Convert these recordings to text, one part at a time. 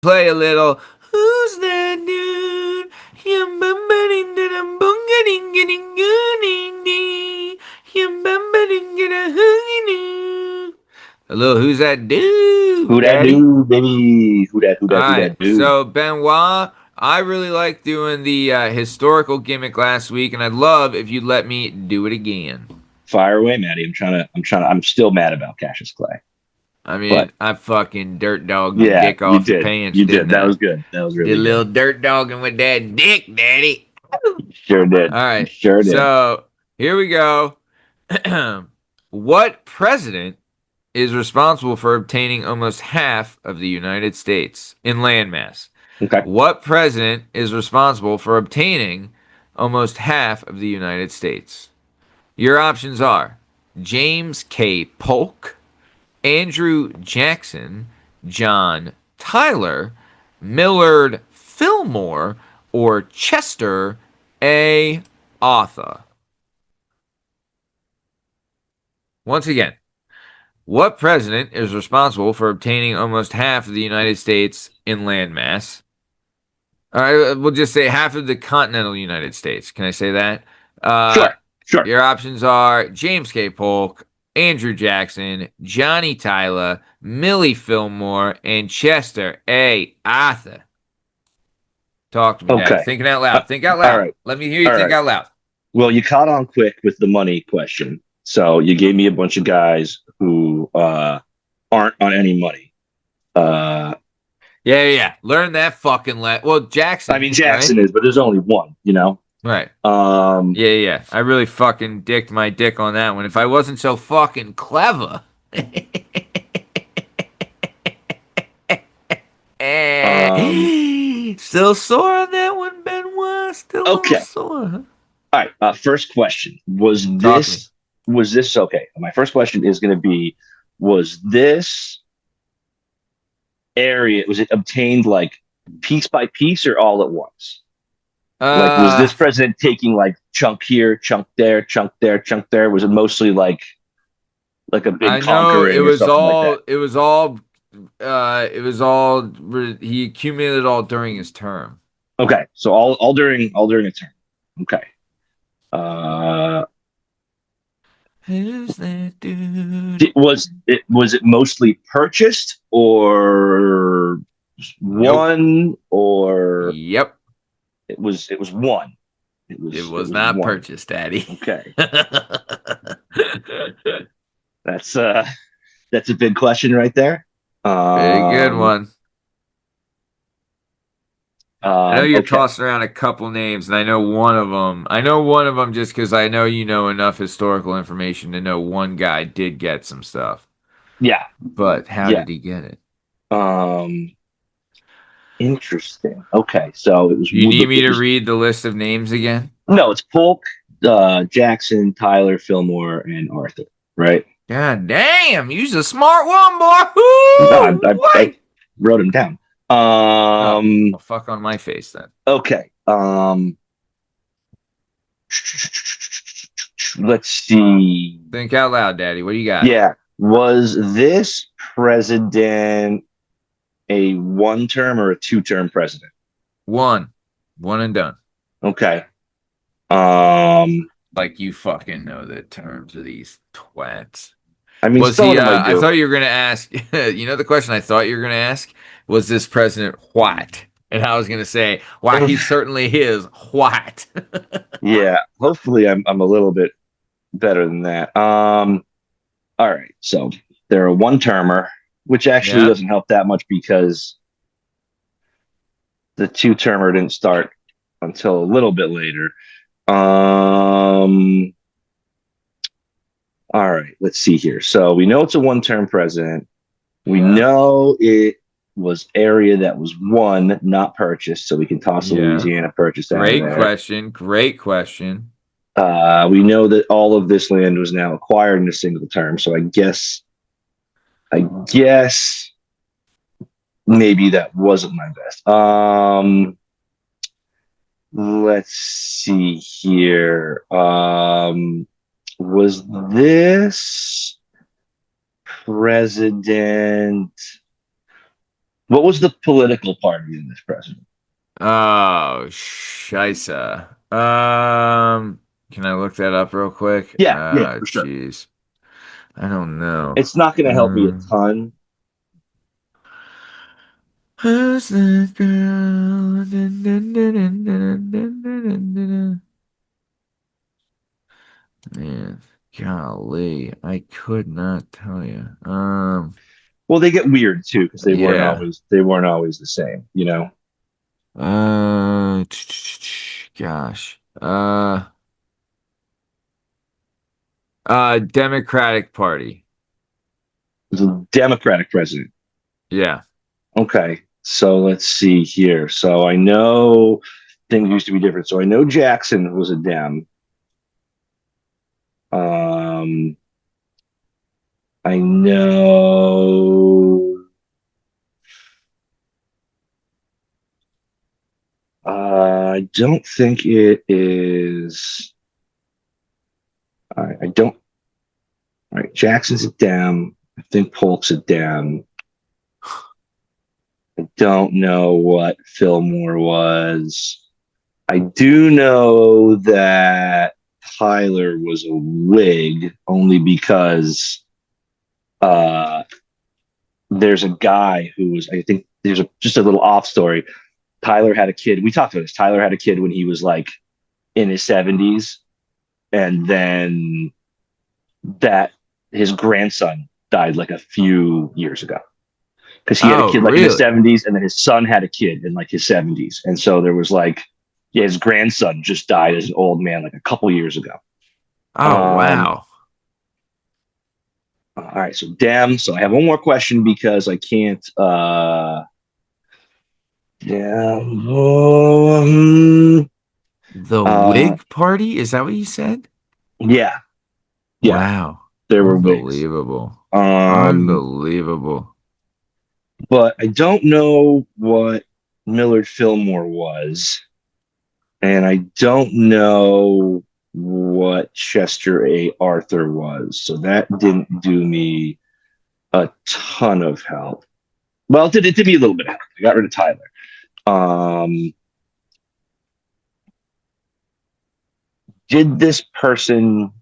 play a little. Who's that dude? A little who's that dude, Who that daddy? dude, baby? All Who right, that dude? so Benoit, I really like doing the historical gimmick last week, and I'd love if you'd let me do it again. Fire away, Maddie. I'm still mad about Cassius Clay. I But mean, I fucking dirt dogged your yeah, dick off your pants, You didn't did. That I? was good. That was Did really a little good. dirt dogging with that dick, daddy. You sure All did. You right, sure did. so here we go. What president is responsible for obtaining almost half of the United States in landmass? Okay. What president is responsible for obtaining almost half of the United States? Your options are James K. Polk, Andrew Jackson, John Tyler, Millard Fillmore, or Chester A. Arthur. Once again, what president is responsible for obtaining almost half of the United States in landmass? All right, we'll just say half of the continental United States. Can I say that? Uh, Sure. Sure. your options are James K. Polk, Andrew Jackson, Johnny Tyler, Millie Fillmore, and Chester A. Arthur. Talk to me, Daddy. Okay. Thinking out Uh, loud. Think out all loud. right. Let me hear you All think right. out loud. Well, you caught on quick with the money question. So you gave me a bunch of guys who aren't on any money. Uh, Yeah. Learn that fucking well, I Jackson, mean right? Jackson is, but there's only one. Right. Um, Yeah. I really fucking dicked my dick on that one. If I wasn't so fucking clever. um, Still sore on that one, Benoit. Still a little okay. sore. Huh? All right. First question: Talk to me. Was this okay? My first question is going to be: Was this area was it obtained like piece by piece or all at once? Like, was Uh, this president taking like chunk here, chunk there, chunk there, chunk there? Was it mostly like a big I know conquering or something like that? it was all, he accumulated all during his term. Okay, so all during a term. Okay. Uh, Who's that dude? was it mostly purchased or Nope. one or Yep. it was one. It It was was not one. purchased, Daddy. Okay. That's that's a big question right there. Very good Um one. I know you're okay. tossing around a couple names, and I know one of them. I know one of them just because I know you know enough historical information to know one guy did get some stuff. Yeah. But how Yeah. did he get it? Um Interesting. Okay. So You need me it to was read the list of names again? no, it's Polk, Jackson, Tyler, Fillmore, and Arthur, right? God damn, you's a smart one, boy. No, Woo! I wrote him down. Oh, Um, well, fuck on my face then. okay. Let's see. Think out loud, Daddy. What do you got? Yeah. Was this president a one term or a two-term president? One. One and done. Okay. Um, Like you fucking know the terms of these twats. I mean, Was some of he, them I I do. thought you were going to ask, you know, the question I thought you were going to ask was this president white? And I was going to say, why, he certainly is white. Yeah. Hopefully, I'm a little bit better than that. All right. So they're a one termer, which actually Yeah. doesn't help that much because the two termer didn't start until a little bit later. Um, all right. Let's see here. So we know it's a one term president. We Yeah. know it was area that was won, not purchased. So we can toss the Yeah. Louisiana purchase out of Great there. question. Great question. We know that all of this land was now acquired in a single term. So I guess maybe that wasn't my best. Let's see here. Was this president What was the political party in this president? Oh, scheisse. Can I look that up real quick? Yeah, yeah, for sure. Jeez. I don't know. It's not going to help me a Um, ton. who's that girl? Dun, dun, dun, dun, dun, dun, dun, dun, dun, dun. Man, golly, I could not tell you. Well, they get weird too because Yeah. they weren't always the same. You know, Gosh. Democratic Party. it was a Democratic president. Yeah. Okay, so let's see here. So I know things used to be different. So I know Jackson was a Dem. Um, I know. I don't think it is. I don't. All right, Jackson's a Dem. I think Polk's a Dem. I don't know what Fillmore was. I do know that Tyler was a Whig only because uh, there's a guy who was, I think there's just a little off story. Tyler had a kid. We talked about this. Tyler had a kid when he was like in his 70s. And then that his grandson died like a few years ago because he had a Oh, kid like in his really? 70s. And then his son had a kid in like his 70s. And so there was like, yeah, his grandson just died as an old man like a couple years ago. Oh, Um, wow. all right, so Dem. So I have one more question because I can't. Yeah. The Uh, Whig Party? Is that what you said? yeah, yeah. Wow. There were wigs. Unbelievable. Um, Unbelievable. but I don't know what Millard Fillmore was, and I don't know what Chester A. Arthur was. So that didn't do me a ton of help. Well, it did me a little bit of help. I got rid of Tyler. Um, did this person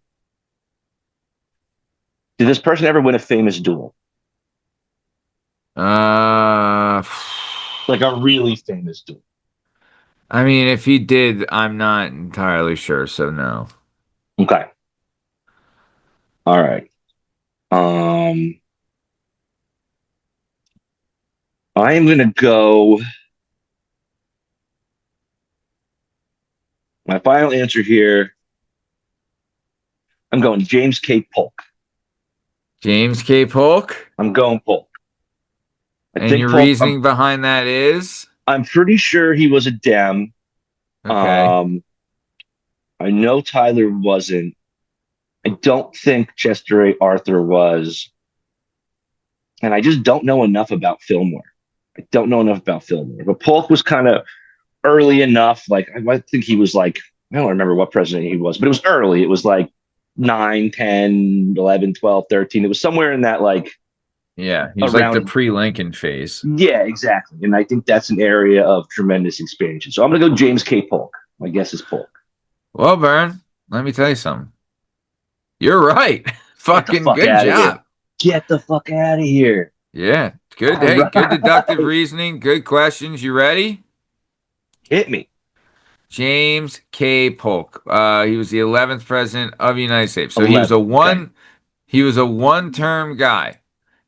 did this person ever win a famous duel? Uh, Like a really famous duel. I mean, if he did, I'm not entirely sure, so no. Okay. All right. Um, I am gonna go. My final answer here. I'm going James K. Polk. James K. Polk? I'm going Polk. I And think your Polk. reasoning behind that is? I'm pretty sure he was a Dem. Okay. Um, I know Tyler wasn't. I don't think Chester A. Arthur was, and I just don't know enough about Fillmore. I don't know enough about Fillmore, but Polk was kind of early enough. Like I think he was like I don't remember what president he was, but it was early. It was like 9, 10, 11, 12, 13. It was somewhere in that like Yeah, he was like the around. pre-Lincoln phase. Yeah, exactly. And I think that's an area of tremendous expansion. So I'm going to go James K. Polk. My guess is Polk. Well, Vern, let me tell you something. You're right. Get the Fucking fuck good out of here. job. Get the fuck out of here. Yeah, good. All Hey, good deductive right. reasoning. Good questions. You ready? Hit me. James K. Polk. He was the 11th president of the United States. So 11. Okay. he was a one-term guy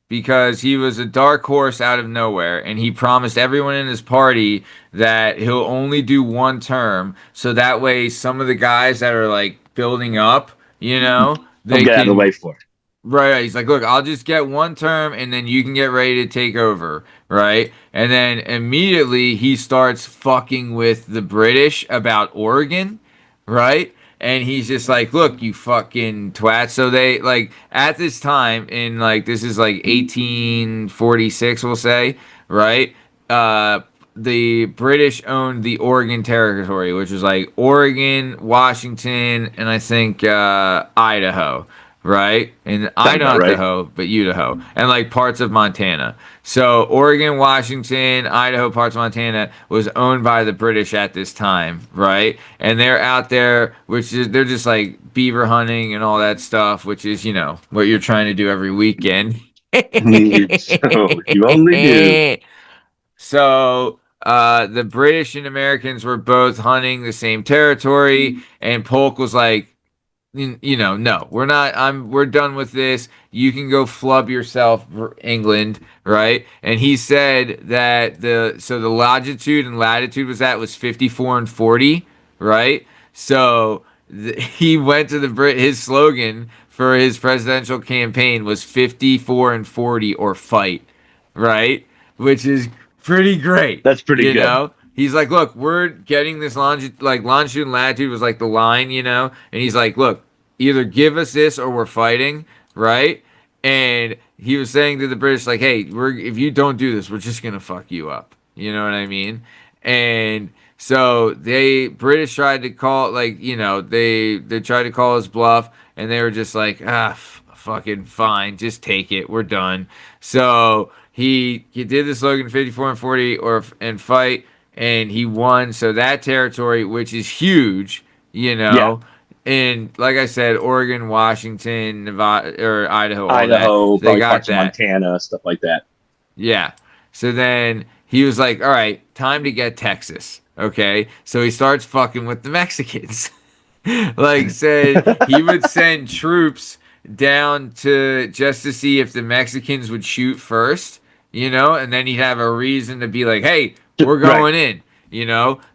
because he was a dark horse out of nowhere and he promised everyone in his party that he'll only do one term so that way some of the guys that are like building up, I'll they get out of the way can. for it. Right. He's like, look, I'll just get one term and then you can get ready to take over. Right. And then immediately he starts fucking with the British about Oregon. Right. And he's just like, look, you fucking twat. So they, like, at this time, in like, this is like 1846, we'll say. Right. Uh, the British owned the Oregon Territory, which was like Oregon, Washington, and I think Idaho, right? And Sounds I about not right. Idaho, but Idaho, and like parts of Montana. So Oregon, Washington, Idaho, parts of Montana was owned by the British at this time, right? And they're out there, which is they're just like beaver hunting and all that stuff, which is what you're trying to do every weekend. So you only do. So the British and Americans were both hunting the same territory, and Polk was like, no, we're not. We're done with this. You can go flub yourself, England, right? And he said that the longitude and latitude was 54 and 40, right? So he went to the Brit. His slogan for his presidential campaign was 54 and 40 or fight, right? Which is pretty great, That's pretty good. He's like, look, we're getting this longitude and latitude was like the line, and he's like, look, either give us this or we're fighting, right? And he was saying to the British, like, hey, if you don't do this, we're just gonna fuck you up. You know what I mean? And so British tried to call, like, they tried to call his bluff, and they were just like, fucking fine, just take it, we're done. So he did the slogan 54 and 40 and fight, and he won. So that territory, which is huge, you Yeah. know, and like I said, Oregon, Washington, Nevada, or Idaho, all that. Idaho, So they probably got parts of that. Montana, stuff like that. Yeah. So then he was like, all right, time to get Texas. Okay. So he starts fucking with the Mexicans. Like said he would send troops down to just to see if the Mexicans would shoot first, and then he'd have a reason to be like, "Hey, we're Right. going in,"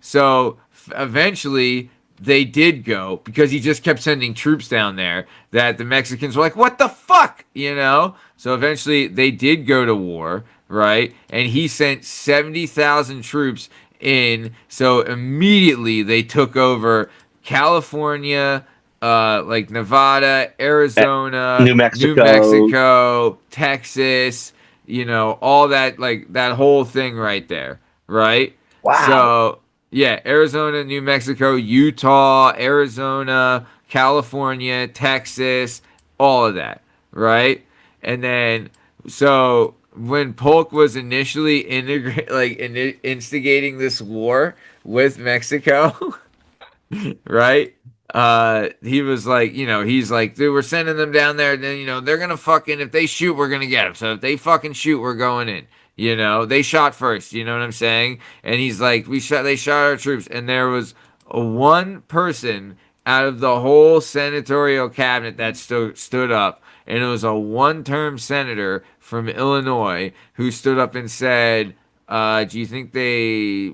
So eventually they did go because he just kept sending troops down there that the Mexicans were like, "What the fuck?" So eventually they did go to war, right? And he sent 70,000 troops in. So immediately they took over California, like Nevada, Eh, Arizona, New New Mexico. Mexico, Texas, all that, like that whole thing right there, right? Wow. So, yeah, Arizona, New Mexico, Utah, Arizona, California, Texas, all of that, right? And then, so when Polk was initially instigating this war with Mexico, right? He was like, he's like, dude, we're sending them down there. Then they're gonna fucking if they shoot, we're gonna get them. So if they fucking shoot, we're going in. They shot first. You know what I'm saying? And he's like, they shot our troops, and there was one person out of the whole senatorial cabinet that stood up, and it was a one-term senator from Illinois who stood up and said, do you think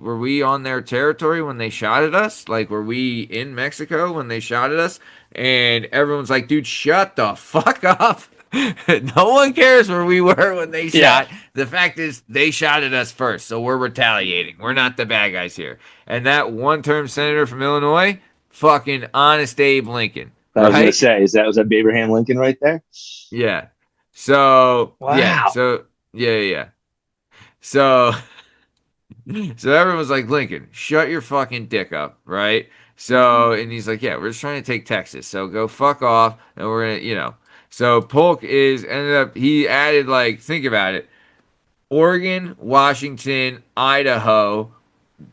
were we on their territory when they shot at us? Like, were we in Mexico when they shot at us? And everyone's like, dude, shut the fuck up. No one cares where we were when they Yeah. shot. The fact is, they shot at us first, so we're retaliating. We're not the bad guys here. And that one-term senator from Illinois, fucking honest Abe Lincoln, I was gonna right? say, was that Abraham Lincoln right there? Yeah. So yeah. Wow. Yeah. So So everyone was like, Lincoln, shut your fucking dick up, right? So, and he's like, yeah, we're just trying to take Texas. So go fuck off. And we're going to. So Polk ended up, he added, like, think about it Oregon, Washington, Idaho,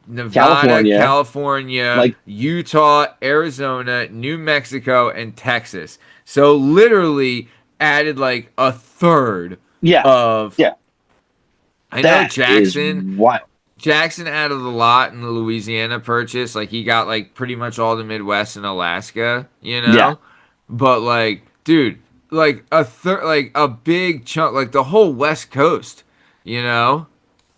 Nevada, California, California, like, Utah, Arizona, New Mexico, and Texas. So literally added like a third yeah, of. yeah, I know that is Jackson wild. Jackson added a lot in the Louisiana purchase. Like he got like pretty much all the Midwest and Alaska, Yeah, But like, dude, like like a big chunk, like the whole West Coast, you know.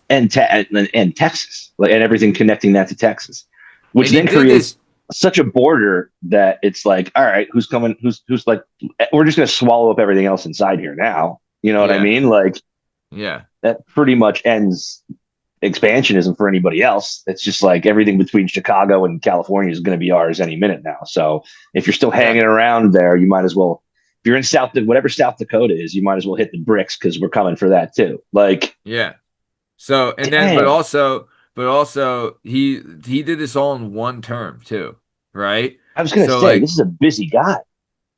and Texas, like, and everything connecting that to Texas, which And he then did this, creates such a border that it's like, all right, who's coming? Who's like, we're just gonna swallow up everything else inside here now. You know what I yeah, mean? Like yeah, that pretty much ends expansionism for anybody else. It's just like everything between Chicago and California is going to be ours any minute now. So if you're still yeah, hanging around there, you might as well. If you're in whatever South Dakota is, you might as well hit the bricks because we're coming for that too. Like, yeah. So and then, dang, but also he did this all in one term too, right? I was gonna So say this like is a busy guy.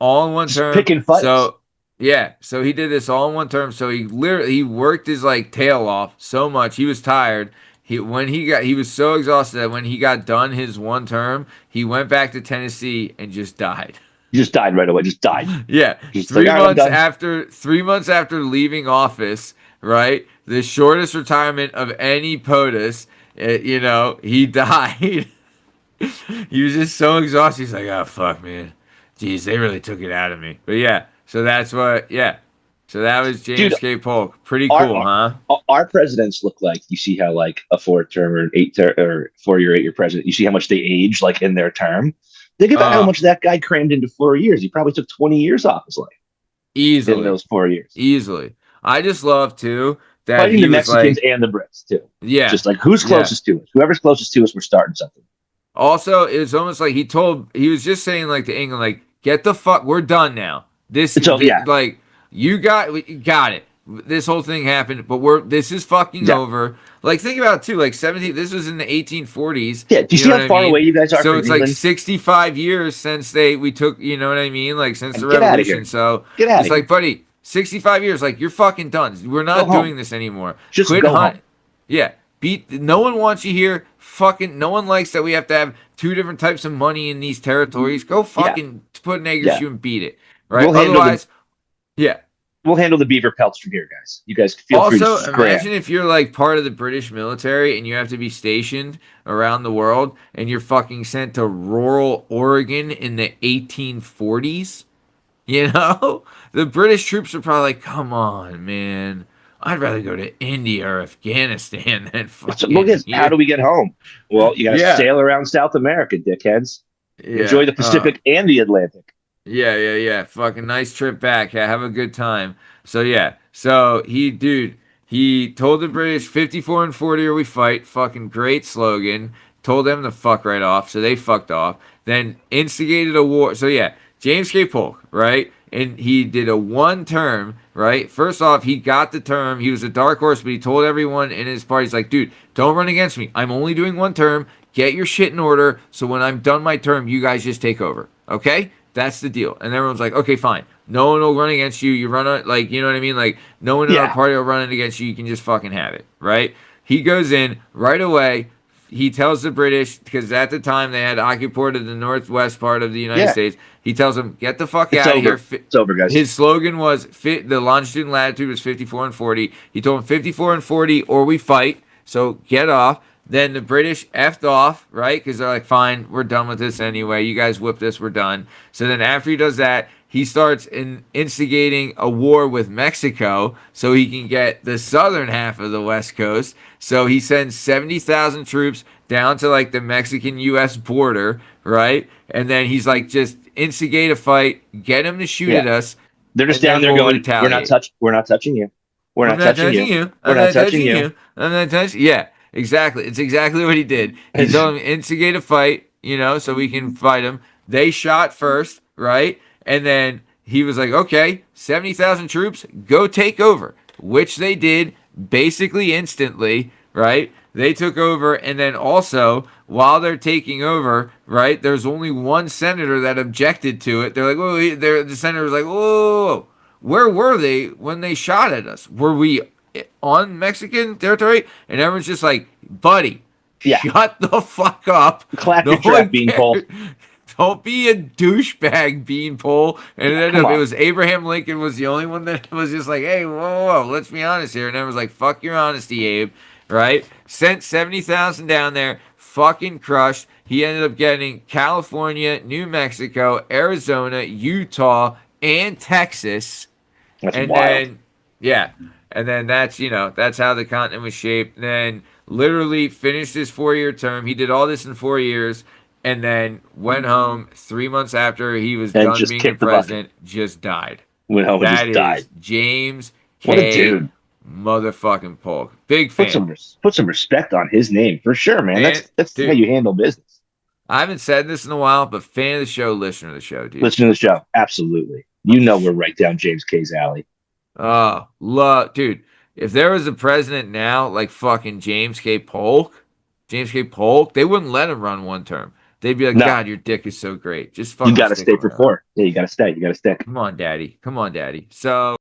all in one Just term. picking fights. So yeah, so he did this all in one term. So he worked his like tail off so much. He was tired. He was so exhausted that when he got done his one term, he went back to Tennessee and just died. He just died right away. Just died. Yeah, Just like, all right, I'm done. 3 months after leaving office, right? The shortest retirement of any POTUS, he died. He was just so exhausted. He's like, oh fuck, man. Jeez, they really took it out of me. But yeah, so that's what. Yeah, so that was Dude, James K. Polk. Pretty our, cool, huh? our presidents look like, you see how like a 4 term or an 8 term or 4 year, 8 year president, you see how much they age like in their term. Think about how Uh, much that guy crammed into 4 years. He probably took 20 years off his life in easily, those 4 years. easily. I just love too that Fighting the he was Mexicans like, and the Brits too. yeah, Just like who's yeah. closest to us? Whoever's closest to us, we're starting something. Also, it was almost like he was just saying like to England, like, get the fuck, we're done now. So yeah, Like, you got it. This whole thing happened, but this is fucking exactly. over. Like, think about it too, like 17, this was in the 1840s. Yeah. Do you You see know how what I far away mean? you guys are So from it's like England? 65 years since we took, you know what I mean? Like, since the Get out of revolution. here. So Get out it's of here. like, buddy, 65 years, like, you're fucking done. We're Go not doing home. this anymore. Just Quit go hunt. home. Yeah. No one wants you here. Fucking no one likes that we have to have two different types of money in these territories. Go Yeah. fucking put an egg in your Yeah. shoe and beat it. Right? We'll handle the Otherwise, yeah. we'll handle the beaver pelts from here, guys. You guys feel free to Also, scram. imagine if you're like part of the British military and you have to be stationed around the world and you're fucking sent to rural Oregon in the 1840s. You know? The British troops are probably like, come on, man. I'd rather go to India or Afghanistan than So look fucking at how do here. we get home? Well, you got to Yeah. sail around South America, dickheads. Enjoy Yeah. the Pacific and the Atlantic. Yeah, yeah, yeah. Fucking nice trip back. Yeah, have a good time. So yeah. So he told the British 54 and 40 or we fight. Fucking great slogan. Told them to fuck right off. So they fucked off. Then instigated a war. So yeah, James K. Polk, right? And he did a one term, right? First off, he got the term. He was a dark horse, but he told everyone in his party, he's like, dude, don't run against me. I'm only doing one term. Get your shit in order. So when I'm done my term, you guys just take over. Okay? That's the deal. And everyone's like, okay, fine. No one will run against you. You run on, like, you know what I mean? Like, no one in our Yeah, party will run against you. You can just fucking have it, right? He goes in right away. He tells the British, because at the time they had occupied the northwest part of the United yeah. States, he tells them, get the fuck It's out of here. over. It's over, guys. His slogan was, the longitude and latitude was 54 and 40. He told them 54 and 40 or we fight. So get off. Then the British effed off, right? Because they're like, fine, we're done with this anyway. You guys whip this, we're done. So then after he does that, he starts instigating a war with Mexico so he can get the southern half of the West Coast. So he sends 70,000 troops down to like the Mexican US border, right? And then he's like, just instigate a fight, get him to shoot Yeah. at us, They're just and down then there we'll going, retaliate. we're not touching you. We're I'm not not touching touching you. you. We're I'm not not touching touching you. you. I'm not touching. Yeah, exactly. It's exactly what he did. He told him instigate a fight, so we can fight him. They shot first, right? And then he was like, okay, 70,000 troops, go take over, which they did basically instantly, right? They took over, and then also while they're taking over, right? There's only one senator that objected to it. They're like, whoa, the senator was like, whoa, where were they when they shot at us? Were we on Mexican territory? And everyone's just like, buddy, Yeah. shut the fuck up. Clap No your trap, one beanpole. cares. Don't be a douchebag, beanpole. And Yeah, then come it on. was Abraham Lincoln was the only one that was just like, hey, whoa, whoa, whoa, let's be honest here. And everyone's like, fuck your honesty, Abe. Right? Sent 70,000 down there, fucking crushed. He ended up getting California, New Mexico, Arizona, Utah, and Texas. That's And wild. then, yeah. And then that's how the continent was shaped. Then literally finished his 4 year term. He did all this in 4 years and then went home 3 months after he was And done just being the kicked the bucket. president, just died. Went home and That just died. is James What a K. dude. motherfucking Polk. Big fan. Put some respect on his name for sure, man. Fan, That's how dude. you handle business. I haven't said this in a while, but fan of the show, listener of the show, dude. Listen to the show. Absolutely. You know we're right down James K's alley. Oh, love, dude. If there was a president now, like fucking James K. Polk, they wouldn't let him run one term. They'd be like, No, God, your dick is so great. Just you fucking got to stick stay for around. 4. Yeah, you got to stay. You got to stick. Come on, daddy. Come on, daddy. So